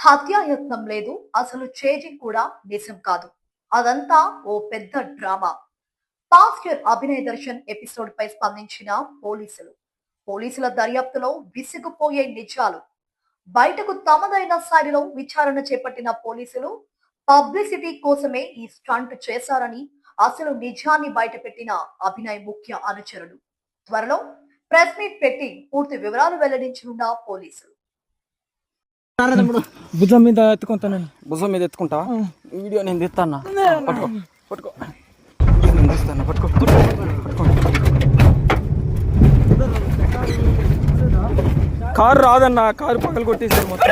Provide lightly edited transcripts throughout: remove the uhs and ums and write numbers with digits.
హత్యాయత్నం లేదు, అసలు చేజింగ్ కూడా నిజం కాదు. అదంతా ఓ పెద్ద drama. Pastor Abhinay Darshan episode పై స్పందించిన పోలీసుల దర్యాప్తులో విసిగిపోయే నిజాలు బయటకు తమదైన శైలిలో విచారణ చేపట్టిన పోలీసులు పబ్లిసిటీ కోసమే ఈ స్టంట్ చేశారని అసలు నిజాన్ని బయటపెట్టిన అభినయ్ ముఖ్య అనుచరులు త్వరలో ప్రెస్ మీట్ పెట్టి పూర్తి వివరాలు వెల్లడించనున్న పోలీసులు. భుజం మీద ఎత్తుకుంటాను. భుజం మీద ఎత్తుకుంటా. వీడియో నేను తెస్తాను. పట్టుకో పట్టుకో నేను తెస్తాను. పట్టుకో కారు రాదన్న, కారు పగలు కొట్టేసారు మొత్తం.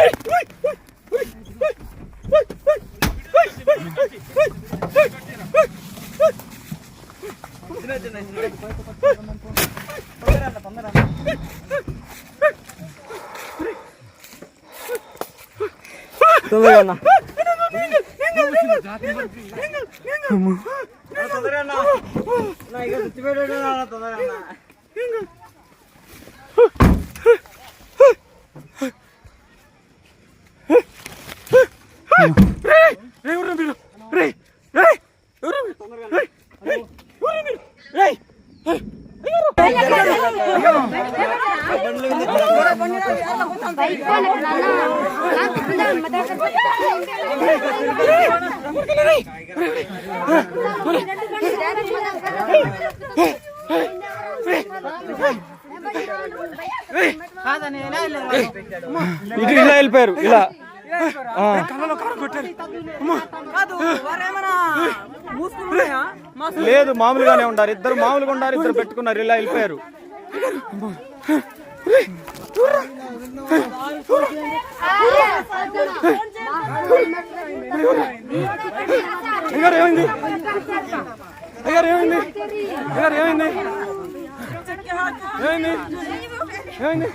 తొందరగా ఇటు ఇలా వెళ్ళిపోయారు. ఇలా లేదు, మామూలుగానే ఉండారు. ఇద్దరు మామూలుగా ఉండారు, ఇద్దరు పెట్టుకున్నారు. ఇలా వెళ్ళిపోయారు. ఏమైంది? ఏమైంది? ఏమైంది? ఏమైంది? ఏమైంది?